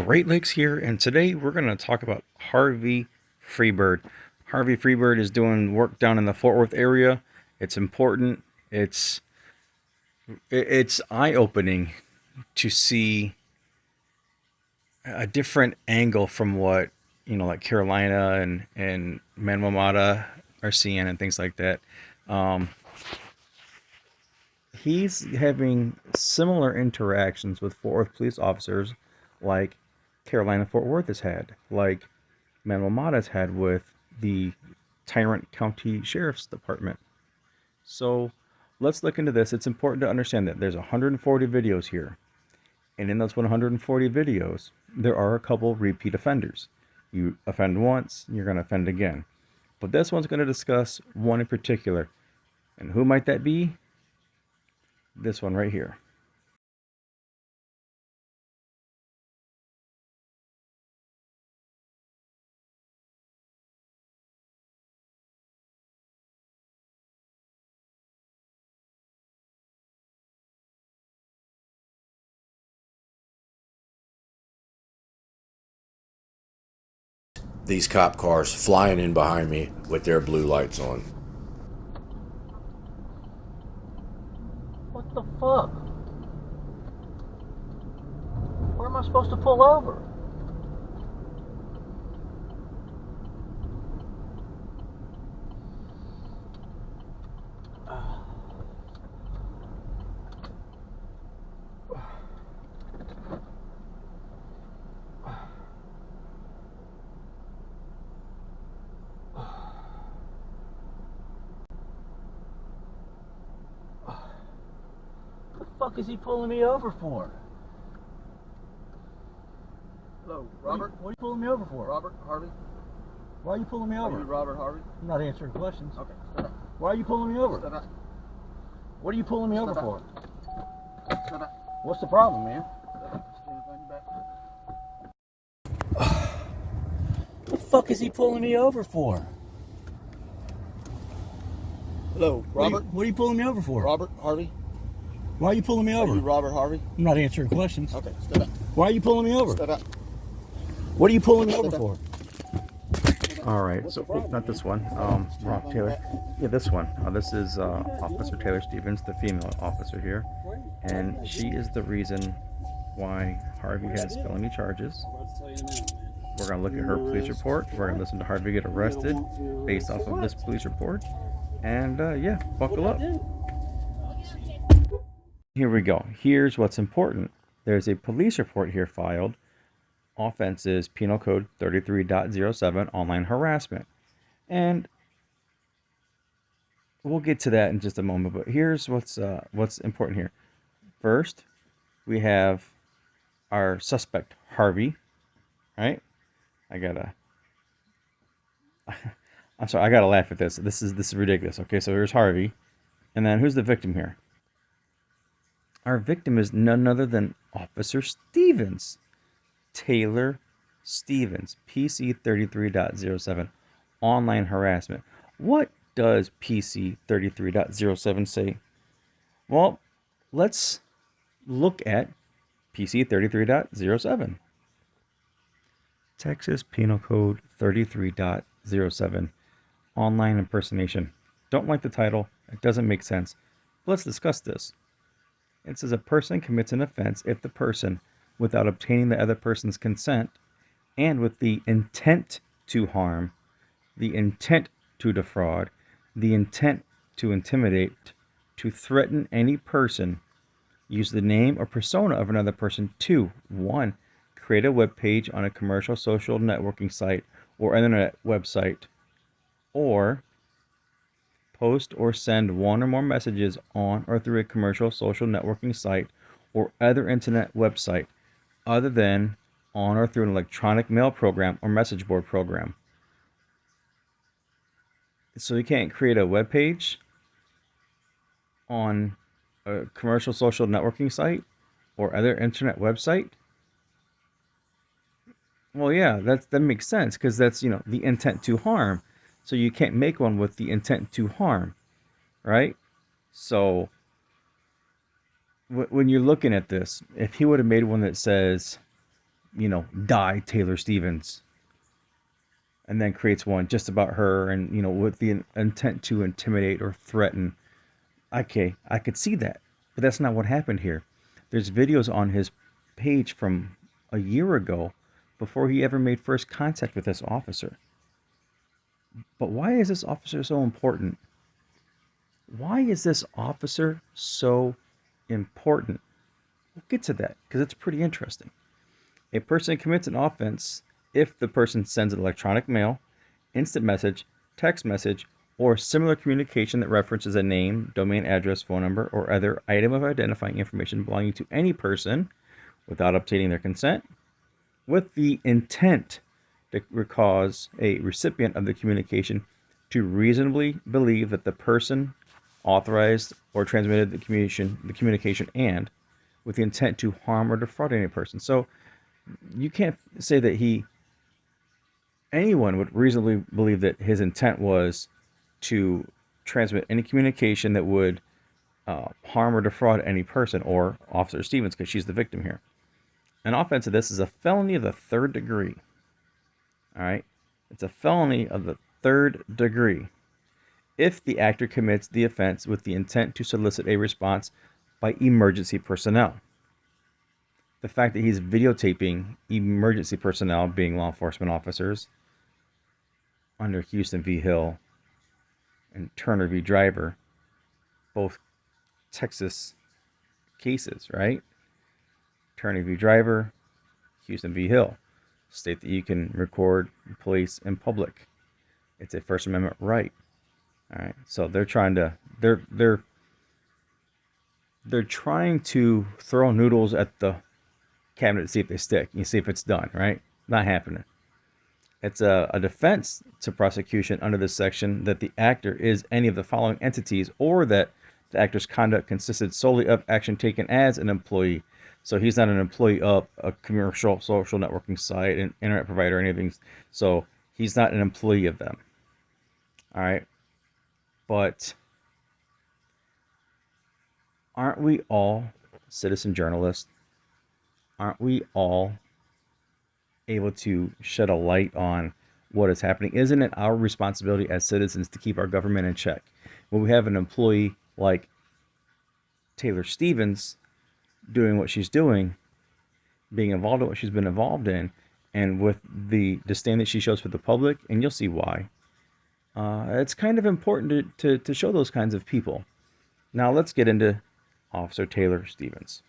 Great Lakes here, and today we're going to talk about Harvey Freebird. Harvey Freebird is doing work down in the Fort Worth area. It's important. It's eye-opening to see a different angle from what like Carolina and Manuel Mata are seeing and things like that. Um, he's having similar interactions with Fort Worth police officers like Carolina Fort Worth has had, like Manuel Mata's had with the Tyrant County Sheriff's Department. So let's look into this. It's important to understand that there's 140 videos here. And in those 140 videos, there are a couple repeat offenders. You offend once, you're going to offend again. But this one's going to discuss one in particular. And who might that be? This one right here. These cop cars flying in behind me with their blue lights on. What the fuck? Where am I supposed to pull over? What the fuck is he pulling me over for? Hello, Robert. What are you pulling me over for? Robert Harvey. Why are you pulling me Are over? you Robert Harvey? I'm not answering questions. Okay, stand up. Why are you pulling me over? Stand up. What are you pulling me over Stand for? up. Stand up. What's the problem, man? Stand up. Stand on your back. What the fuck is he pulling me over for? Hello, Robert. What are you pulling me over for? Robert Harvey. Why are you pulling me Are over? you Robert Harvey? I'm not answering questions. Okay, stand up. Why are you pulling me over? Stand up. What are you pulling me over for? All right, so not this one. Wrong, Taylor. Yeah, this one. This is Officer Taylor Stevens, the female officer here, and she is the reason why Harvey has felony charges. We're gonna look at her police report. We're gonna listen to Harvey get arrested based off of this police report, and yeah, buckle up. Here we go. Here's what's important. There's a police report here filed. Offense is Penal Code 33.07, online harassment. And we'll get to that in just a moment, but here's what's important here. First, we have our suspect, Harvey, right? I'm sorry, I gotta laugh at this. This is ridiculous. Okay, so here's Harvey. And then who's the victim here? Our victim is none other than Officer Stevens. Taylor Stevens, PC 33.07, online harassment. What does PC 33.07 say? Well, let's look at PC 33.07. Texas Penal Code 33.07, online impersonation. Don't like the title. It doesn't make sense. Let's discuss this. It says a person commits an offense if the person, without obtaining the other person's consent, and with the intent to harm, the intent to defraud, the intent to intimidate, to threaten any person, use the name or persona of another person to 1. Create a web page on a commercial social networking site or internet website, or post or send one or more messages on or through a commercial social networking site or other internet website other than on or through an electronic mail program or message board program. So you can't create a web page on a commercial social networking site or other internet website. Well, yeah, that makes sense because that's, the intent to harm. So you can't make one with the intent to harm, right? So when you're looking at this, if he would have made one that says die Taylor Stevens, and then creates one just about her, and with the intent to intimidate or threaten. Okay, I could see that, but that's not what happened here. There's videos on his page from a year ago, before he ever made first contact with this officer. But why is this officer so important? Why is this officer so important? We'll get to that because it's pretty interesting. A person commits an offense if the person sends an electronic mail, instant message, text message, or similar communication that references a name, domain address, phone number, or other item of identifying information belonging to any person without obtaining their consent, with the intent to cause a recipient of the communication to reasonably believe that the person authorized or transmitted the communication, and with the intent to harm or defraud any person. So you can't say that anyone would reasonably believe that his intent was to transmit any communication that would harm or defraud any person, or Officer Stevens, because she's the victim here. An offense of this is a felony of the third degree. All right? It's a felony of the third degree if the actor commits the offense with the intent to solicit a response by emergency personnel. The fact that he's videotaping emergency personnel, being law enforcement officers, under Houston v. Hill and Turner v. Driver, both Texas cases, right? Turner v. Driver, Houston v. Hill state that you can record police in public. It's a First Amendment right. All right, so they're trying to throw noodles at the cabinet to see if they stick. You see if it's done, right? Not happening. It's a defense to prosecution under this section that the actor is any of the following entities, or that the actor's conduct consisted solely of action taken as an employee. So he's not an employee of a commercial social networking site, an internet provider, or anything. So he's not an employee of them. All right. But aren't we all citizen journalists? Aren't we all able to shed a light on what is happening? Isn't it our responsibility as citizens to keep our government in check? When we have an employee like Taylor Stevens doing what she's doing, being involved in what she's been involved in, and with the disdain that she shows for the public, and you'll see why. It's kind of important to show those kinds of people. Now let's get into Officer Taylor Stevens.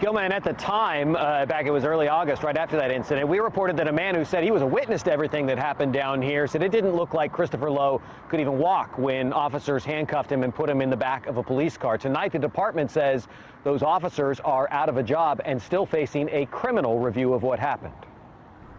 Gilman, at the time, back it was early August, right after that incident, we reported that a man who said he was a witness to everything that happened down here said it didn't look like Christopher Lowe could even walk when officers handcuffed him and put him in the back of a police car. Tonight, the department says those officers are out of a job and still facing a criminal review of what happened.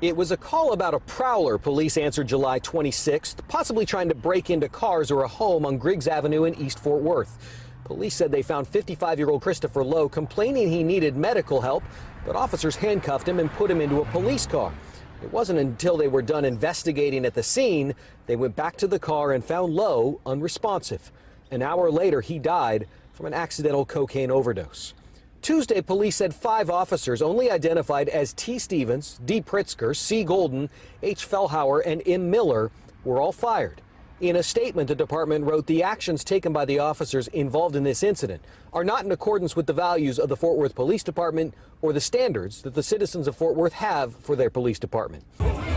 It was a call about a prowler police answered July 26th, possibly trying to break into cars or a home on Griggs Avenue in East Fort Worth. Police said they found 55-year-old Christopher Lowe complaining he needed medical help, but officers handcuffed him and put him into a police car. It wasn't until they were done investigating at the scene they went back to the car and found Lowe unresponsive. An hour later, he died from an accidental cocaine overdose. Tuesday, police said 5 officers, only identified as T. Stevens, D. Pritzker, C. Golden, H. Fellhauer, and M. Miller, were all fired. In a statement, the department wrote the actions taken by the officers involved in this incident are not in accordance with the values of the Fort Worth Police Department or the standards that the citizens of Fort Worth have for their police department.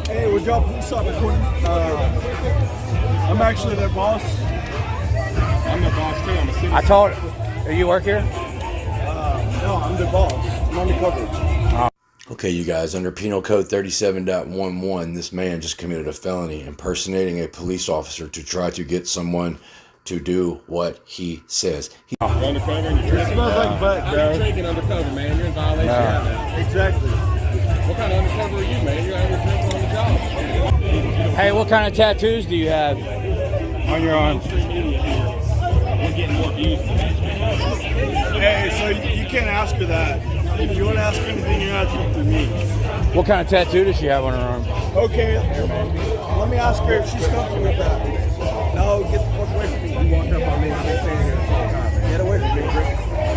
Hey, we're dropping this up recording. I'm actually their boss. I'm the boss too. I'm a citizen. I told you work here? No, I'm their boss. I'm undercover. Okay, you guys, under Penal Code 37.11, this man just committed a felony impersonating a police officer to try to get someone to do what he says. You're undercover and you're drinking. It smells like butt, bro. You're drinking undercover, man. You're in violation of that. Exactly. What kind of undercover are you, man? You're out here drinking on the job. Hey, what kind of tattoos do you have? On your arm. We're getting more views than that. Hey, so you can't ask her that. If you want to ask her anything, you're asking for me. What kind of tattoo does she have on her arm? Okay, let me ask her if she's comfortable with that. No, get the fuck away from me. You walked up on me. I've been staying here the whole time. Get away from me, bro.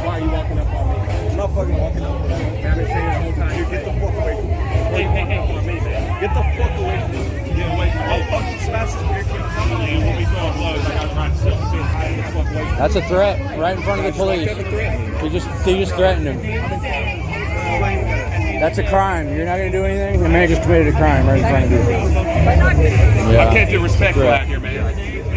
Why are you walking up on me? I'm not fucking walking up on you. I've been staying here the whole time. You're That's a threat right in front of the police. He just threatened him. That's a crime. You're not going to do anything? The man just committed a crime right in front of you. I can't do respectful out here, man.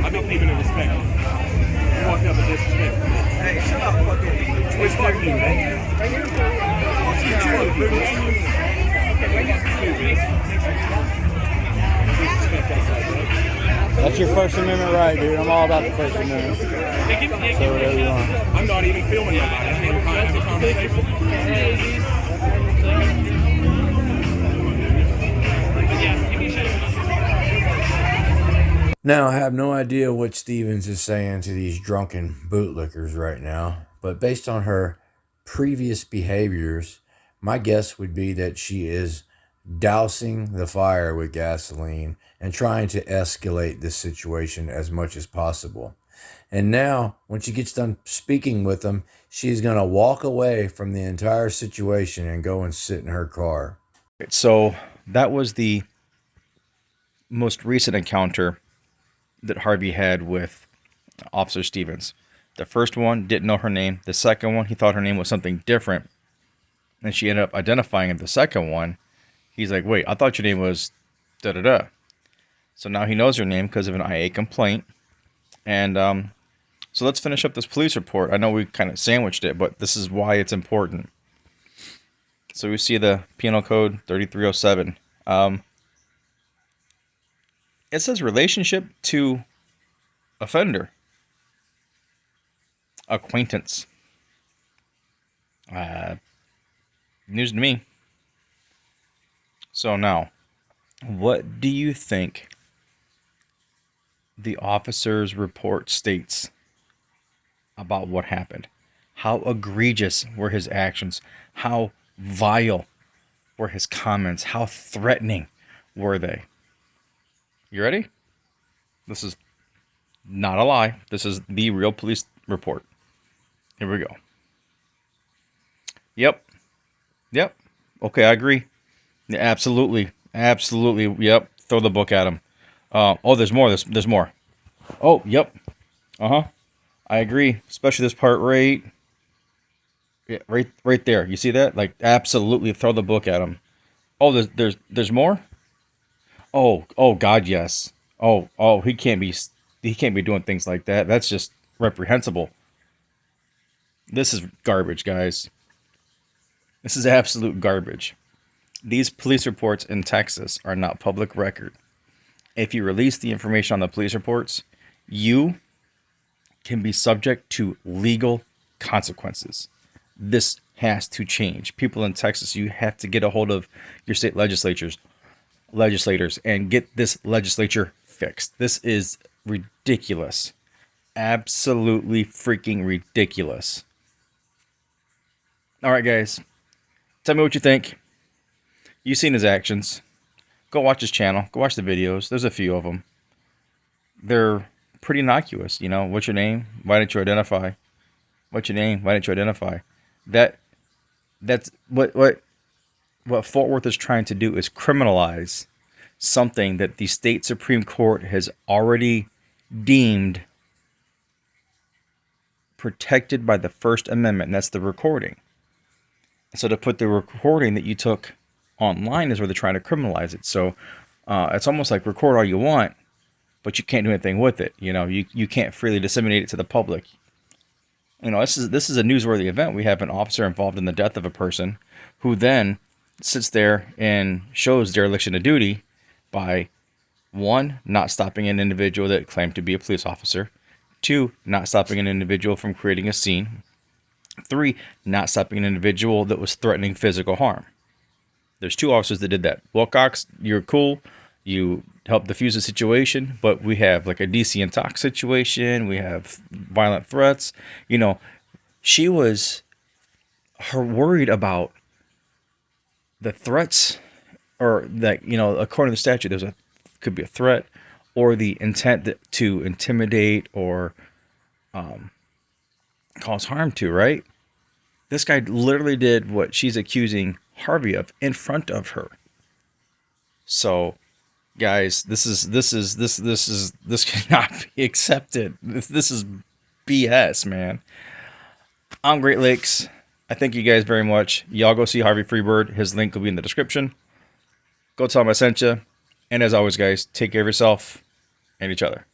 I'm not keeping it respectful. You walked up and disrespectful. Hey, shut up, fucking. Which fuck you, man? That's your First Amendment right, dude. I'm all about the First Amendment. Say whatever you want. I'm not even filming nobody. I can't even have a conversation. Now, I have no idea what Stevens is saying to these drunken bootlickers right now, but based on her previous behaviors, my guess would be that she is dousing the fire with gasoline and trying to escalate this situation as much as possible. And now, when she gets done speaking with them, she's going to walk away from the entire situation and go and sit in her car. So that was the most recent encounter that Harvey had with Officer Stevens. The first one didn't know her name. The second one, he thought her name was something different. And she ended up identifying the second one. He's like, wait, I thought your name was da-da-da. So now he knows her name because of an IA complaint. And so let's finish up this police report. I know we kind of sandwiched it, but this is why it's important. So we see the Penal Code 3307. It says relationship to offender. Acquaintance. News to me. So now, what do you think the officer's report states about what happened? How egregious were his actions? How vile were his comments? How threatening were they? You ready? This is not a lie. This is the real police report. Here we go. Yep. Okay, I agree. Yeah, absolutely. Yep. Throw the book at him. Oh, there's more. There's more. Oh, yep. I agree. Especially this part right. Yeah, right there. You see that? Like, absolutely. Throw the book at him. Oh, there's more. Oh, God, yes. Oh, he can't be doing things like that. That's just reprehensible. This is garbage, guys. This is absolute garbage. These police reports in Texas are not public record. If you release the information on the police reports, you can be subject to legal consequences. This has to change. People in Texas, you have to get a hold of your state legislators and get this legislature fixed. This is ridiculous. Absolutely freaking ridiculous. All right, guys. Tell me what you think. You've seen his actions. Go watch his channel. Go watch the videos. There's a few of them. They're pretty innocuous. You know, what's your name? Why didn't you identify? What's your name? Why didn't you identify? That's what Fort Worth is trying to do, is criminalize something that the state Supreme Court has already deemed protected by the First Amendment, and that's the recording. So to put the recording that you took online is where they're trying to criminalize it. So it's almost like record all you want, but you can't do anything with it. You know, you can't freely disseminate it to the public. You know, this is a newsworthy event. We have an officer involved in the death of a person who then sits there and shows dereliction of duty by, 1, not stopping an individual that claimed to be a police officer. 2, not stopping an individual from creating a scene. 3, not stopping an individual that was threatening physical harm. There's 2 officers that did that. Wilcox, you're cool. You helped defuse the situation, but we have like a DC and talk situation. We have violent threats. You know, she was worried about the threats, or that, you know, according to the statute, could be a threat or the intent to intimidate or cause harm to, right? This guy literally did what she's accusing Harvey of in front of her. So, guys, this cannot be accepted. This is BS, man. I'm Great Lakes. I thank you guys very much. Y'all go see Harvey Freebird. His link will be in the description. Go tell him I sent you. And as always, guys, take care of yourself and each other.